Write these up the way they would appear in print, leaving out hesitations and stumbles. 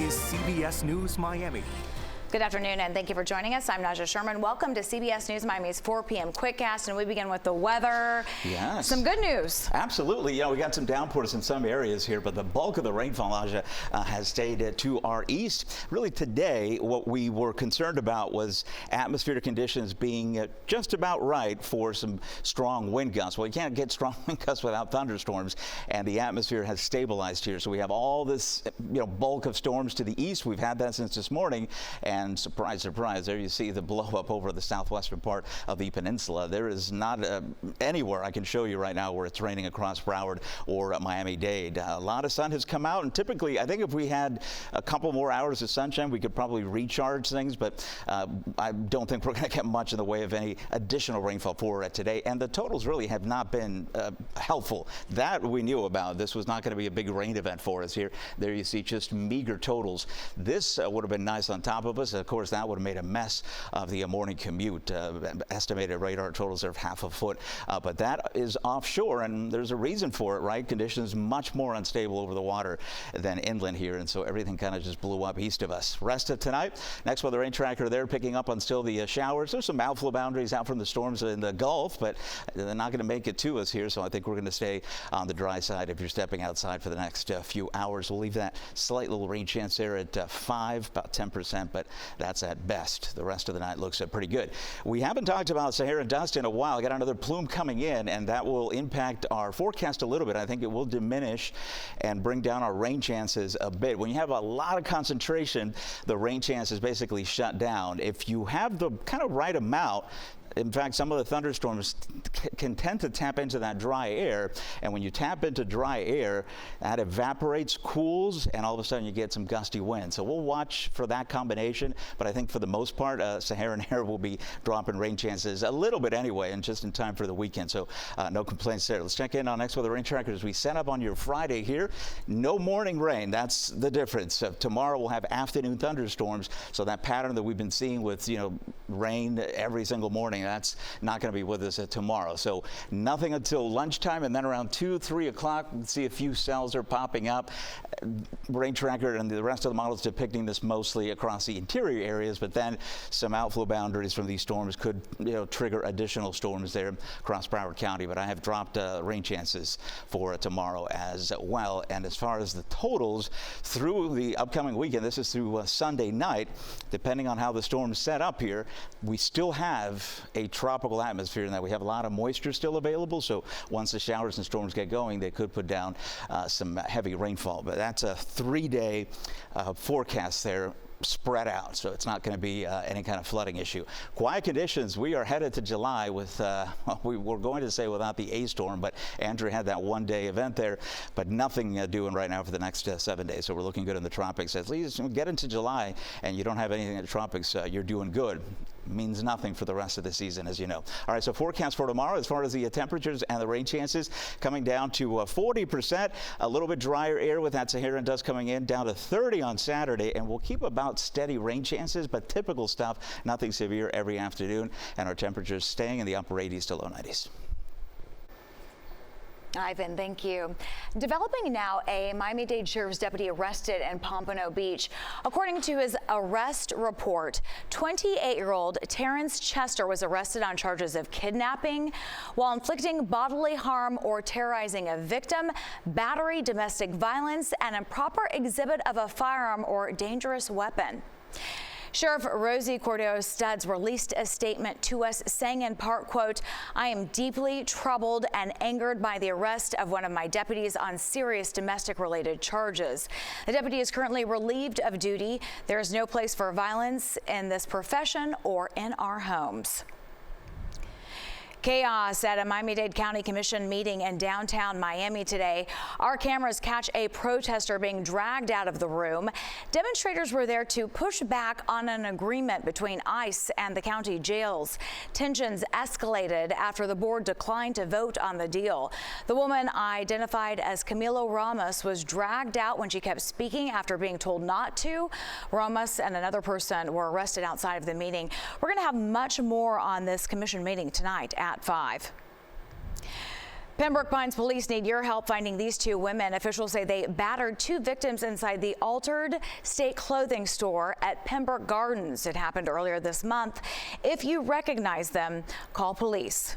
is CBS News Miami. Good afternoon, and thank you for joining us. I'm Naja Sherman. Welcome to CBS News Miami's 4 p.m. Quickcast, and we begin with the weather. Yes. Some good news. Absolutely. You know, we got some downpours in some areas here, but the bulk of the rainfall, Naja, has stayed to our east. Really today, what we were concerned about was atmospheric conditions being just about right for some strong wind gusts. Well, you can't get strong wind gusts without thunderstorms, and the atmosphere has stabilized here. So we have all this, bulk of storms to the east. We've had that since this morning. And surprise, surprise, there you see the blow up over the southwestern part of the peninsula. There is not anywhere I can show you right now where it's raining across Broward or Miami-Dade. A lot of sun has come out, and typically, I think if we had a couple more hours of sunshine, we could probably recharge things, but I don't think we're going to get much in the way of any additional rainfall for today. And the totals really have not been helpful. That we knew about. This was not going to be a big rain event for us here. There you see just meager totals. This would have been nice on top of us. Of course, that would have made a mess of the morning commute. Estimated radar totals are half a foot, but that is offshore, and there's a reason for it, right? Conditions much more unstable over the water than inland here, and so everything kind of just blew up east of us. Rest of tonight, next weather rain tracker there picking up on still the showers. There's some outflow boundaries out from the storms in the Gulf, but they're not going to make it to us here, so I think we're going to stay on the dry side if you're stepping outside for the next few hours. We'll leave that slight little rain chance there at 5, about 10%, but that's at best. The rest of the night looks pretty good. We haven't talked about Saharan dust in a while. Got another plume coming in, and that will impact our forecast a little bit. I think it will diminish and bring down our rain chances a bit. When you have a lot of concentration, the rain chance is basically shut down. If you have the kind of right amount, in fact, some of the thunderstorms can tend to tap into that dry air, and when you tap into dry air, that evaporates, cools, and all of a sudden you get some gusty wind. So we'll watch for that combination, but I think for the most part, Saharan air will be dropping rain chances a little bit anyway, and just in time for the weekend. So no complaints there. Let's check in on next weather rain tracker as we set up on your Friday here. No morning rain. That's the difference. Tomorrow we'll have afternoon thunderstorms, so that pattern that we've been seeing with rain every single morning, that's not going to be with us tomorrow. So nothing until lunchtime, and then around 2, 3 o'clock, we'll see a few cells are popping up. Rain tracker and the rest of the models depicting this mostly across the interior areas, but then some outflow boundaries from these storms could trigger additional storms there across Broward County. But I have dropped rain chances for tomorrow as well. And as far as the totals through the upcoming weekend, this is through Sunday night, depending on how the storms set up here, we still have a tropical atmosphere in that we have a lot of moisture still available. So once the showers and storms get going, they could put down some heavy rainfall. But that's a 3-day forecast there, spread out, so it's not going to be any kind of flooding issue. Quiet conditions. We are headed to July with, we were going to say without the A storm, but Andrew had that 1-day event there, but nothing doing right now for the next 7 days. So we're looking good in the tropics. At least get into July and you don't have anything in the tropics, you're doing good. Means nothing for the rest of the season, as you know. All right, so forecast for tomorrow as far as the temperatures and the rain chances coming down to 40%. A little bit drier air with that Saharan dust coming in, down to 30 on Saturday, and we'll keep about steady rain chances, but typical stuff, nothing severe every afternoon, and our temperatures staying in the upper 80s to low 90s. Ivan, thank you. Developing now, a Miami-Dade Sheriff's deputy arrested in Pompano Beach. According to his arrest report, 28-year-old Terrence Chester was arrested on charges of kidnapping while inflicting bodily harm or terrorizing a victim, battery, domestic violence, and improper exhibit of a firearm or dangerous weapon. Sheriff Rosie Cordero Studs released a statement to us saying in part, quote, "I am deeply troubled and angered by the arrest of one of my deputies on serious domestic related charges. The deputy is currently relieved of duty. There is no place for violence in this profession or in our homes." Chaos at a Miami-Dade County Commission meeting in downtown Miami today. Our cameras catch a protester being dragged out of the room. Demonstrators were there to push back on an agreement between ICE and the county jails. Tensions escalated after the board declined to vote on the deal. The woman, identified as Camilo Ramos, was dragged out when she kept speaking after being told not to. Ramos and another person were arrested outside of the meeting. We're going to have much more on this commission meeting tonight at 5. Pembroke Pines police need your help finding these two women. Officials say they battered two victims inside the Altered State clothing store at Pembroke Gardens. It happened earlier this month. If you recognize them, call police.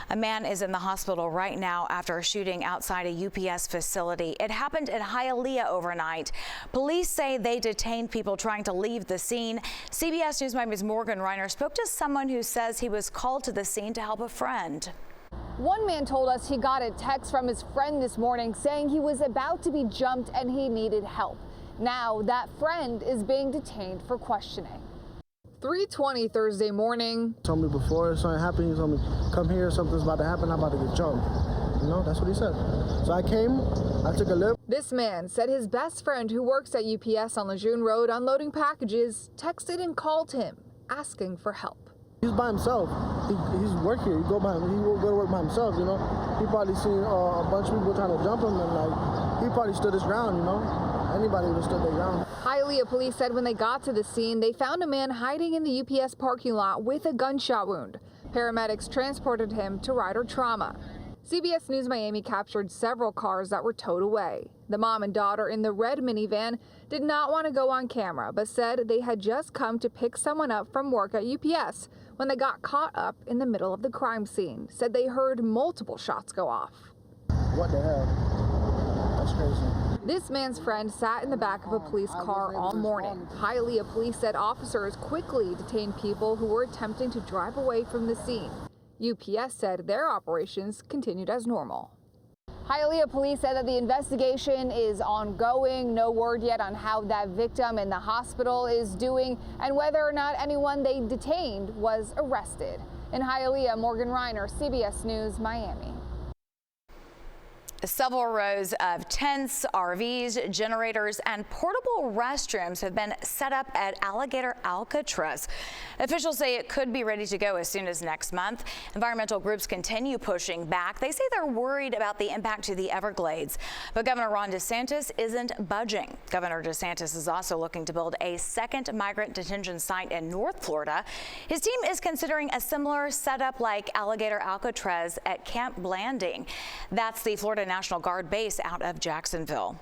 A man is in the hospital right now after a shooting outside a UPS facility. It happened in Hialeah overnight. Police say they detained people trying to leave the scene. CBS News Miami's Morgan Reiner spoke to someone who says he was called to the scene to help a friend. One man told us he got a text from his friend this morning saying he was about to be jumped and he needed help. Now that friend is being detained for questioning. 3:20 Thursday morning. Told me before something happened, he told me, come here, something's about to happen, I'm about to get jumped. You know, that's what he said. So I came, I took a lift. This man said his best friend who works at UPS on Lejeune Road unloading packages texted and called him asking for help. He's by himself. He's work here. He will go to work by himself, you know. He probably seen a bunch of people trying to jump him and like, he probably stood his ground, you know. Anybody would have stood their ground. Hialeah police said when they got to the scene, they found a man hiding in the UPS parking lot with a gunshot wound. Paramedics transported him to Ryder Trauma. CBS News Miami captured several cars that were towed away. The mom and daughter in the red minivan did not want to go on camera, but said they had just come to pick someone up from work at UPS when they got caught up in the middle of the crime scene. Said they heard multiple shots go off. What the hell? That's crazy. This man's friend sat in the back of a police car all morning. Hialeah police said officers quickly detained people who were attempting to drive away from the scene. UPS said their operations continued as normal. Hialeah police said that the investigation is ongoing. No word yet on how that victim in the hospital is doing and whether or not anyone they detained was arrested. In Hialeah, Morgan Reiner, CBS News, Miami. Several rows of tents, RVs, generators, and portable restrooms have been set up at Alligator Alcatraz. Officials say it could be ready to go as soon as next month. Environmental groups continue pushing back. They say they're worried about the impact to the Everglades. But Governor Ron DeSantis isn't budging. Governor DeSantis is also looking to build a second migrant detention site in North Florida. His team is considering a similar setup like Alligator Alcatraz at Camp Blanding. That's the Florida National Guard base out of Jacksonville.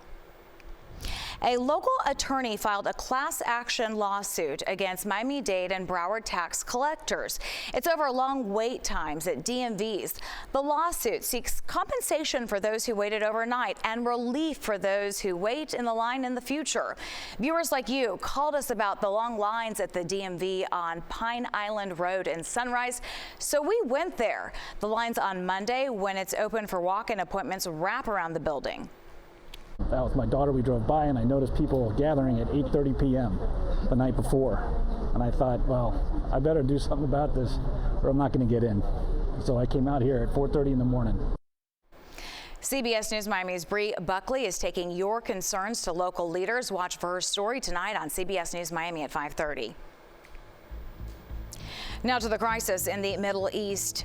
A local attorney filed a class action lawsuit against Miami-Dade and Broward tax collectors. It's over long wait times at DMVs. The lawsuit seeks compensation for those who waited overnight and relief for those who wait in the line in the future. Viewers like you called us about the long lines at the DMV on Pine Island Road in Sunrise, so we went there. The lines on Monday, when it's open for walk-in appointments, wrap around the building. That was my daughter. We drove by and I noticed people gathering at 8:30 p.m. the night before. And I thought, well, I better do something about this or I'm not going to get in. So I came out here at 4:30 in the morning. CBS News Miami's Bree Buckley is taking your concerns to local leaders. Watch for her story tonight on CBS News Miami at 5:30. Now to the crisis in the Middle East.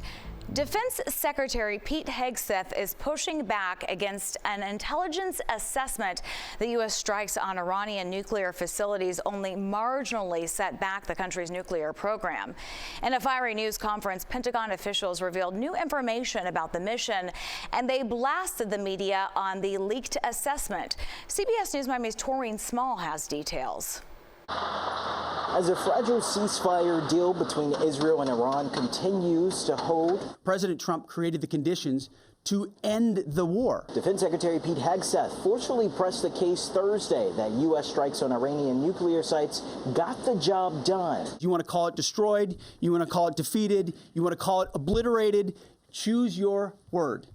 Defense Secretary Pete Hegseth is pushing back against an intelligence assessment the U.S. strikes on Iranian nuclear facilities only marginally set back the country's nuclear program. In a fiery news conference, Pentagon officials revealed new information about the mission, and they blasted the media on the leaked assessment. CBS News Miami's Taureen Small has details. As a fragile ceasefire deal between Israel and Iran continues to hold, President Trump created the conditions to end the war. Defense Secretary Pete Hegseth forcefully pressed the case Thursday that U.S. strikes on Iranian nuclear sites got the job done. You want to call it destroyed, you want to call it defeated, you want to call it obliterated, choose your word.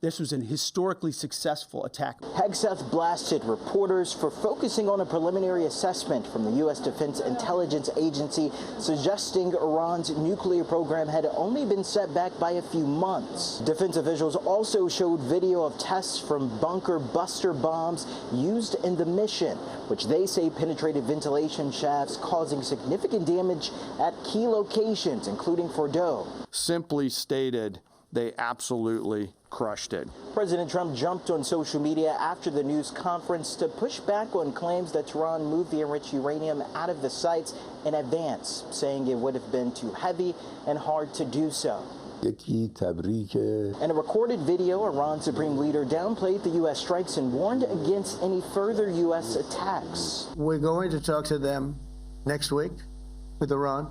This was an historically successful attack. Hegseth blasted reporters for focusing on a preliminary assessment from the U.S. Defense Intelligence Agency suggesting Iran's nuclear program had only been set back by a few months. Defense officials also showed video of tests from bunker buster bombs used in the mission, which they say penetrated ventilation shafts, causing significant damage at key locations, including Fordo. Simply stated, they absolutely crushed it. President Trump jumped on social media after the news conference to push back on claims that Tehran moved the enriched uranium out of the sites in advance, saying it would have been too heavy and hard to do so. In a recorded video, Iran's supreme leader downplayed the U.S. strikes and warned against any further U.S. attacks. We're going to talk to them next week with Iran.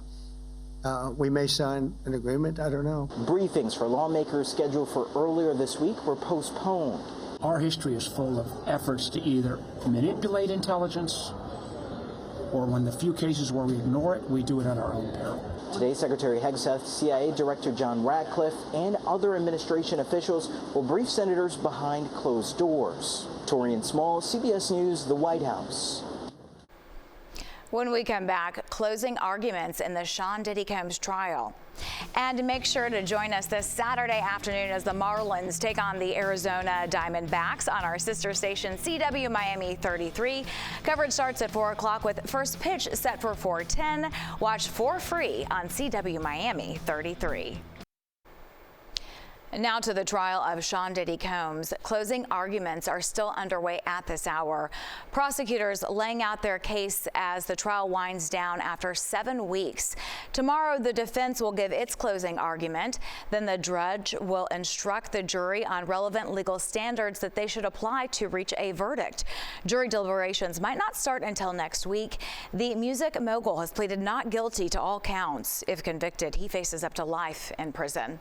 We may sign an agreement, I don't know. Briefings for lawmakers scheduled for earlier this week were postponed. Our history is full of efforts to either manipulate intelligence, or when the few cases where we ignore it, we do it at our own peril. Today, Secretary Hegseth, CIA Director John Ratcliffe, and other administration officials will brief senators behind closed doors. Torian Small, CBS News, the White House. When we come back, closing arguments in the Sean Diddy Combs trial. And make sure to join us this Saturday afternoon as the Marlins take on the Arizona Diamondbacks on our sister station CW Miami 33. Coverage starts at 4 o'clock with first pitch set for 4:10. Watch for free on CW Miami 33. Now to the trial of Sean Diddy Combs. Closing arguments are still underway at this hour. Prosecutors laying out their case as the trial winds down after 7 weeks. Tomorrow, the defense will give its closing argument. Then the judge will instruct the jury on relevant legal standards that they should apply to reach a verdict. Jury deliberations might not start until next week. The music mogul has pleaded not guilty to all counts. If convicted, he faces up to life in prison.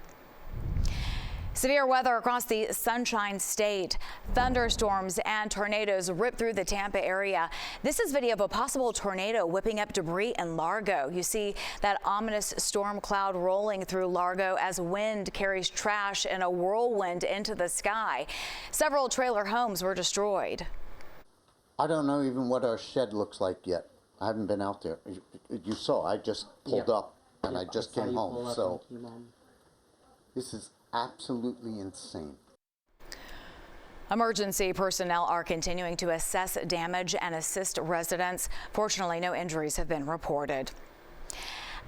Severe weather across the Sunshine State. Thunderstorms and tornadoes rip through the Tampa area. This is video of a possible tornado whipping up debris in Largo. You see that ominous storm cloud rolling through Largo as wind carries trash in a whirlwind into the sky. Several trailer homes were destroyed. I don't know even what our shed looks like yet. I haven't been out there. You saw, I just pulled up and I just came home. So this is absolutely insane. Emergency personnel are continuing to assess damage and assist residents. Fortunately, no injuries have been reported.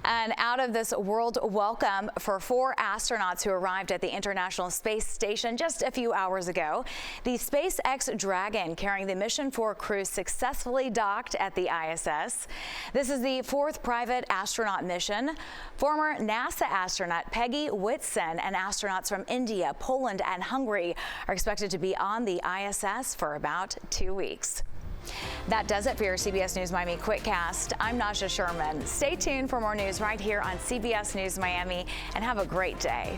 An out-of-this-world welcome for 4 astronauts who arrived at the International Space Station just a few hours ago. The SpaceX Dragon carrying the Mission 4 crew successfully docked at the ISS. This is the 4th private astronaut mission. Former NASA astronaut Peggy Whitson and astronauts from India, Poland, and Hungary are expected to be on the ISS for about 2 weeks. That does it for your CBS News Miami Quickcast. I'm Nasha Sherman. Stay tuned for more news right here on CBS News Miami, and have a great day.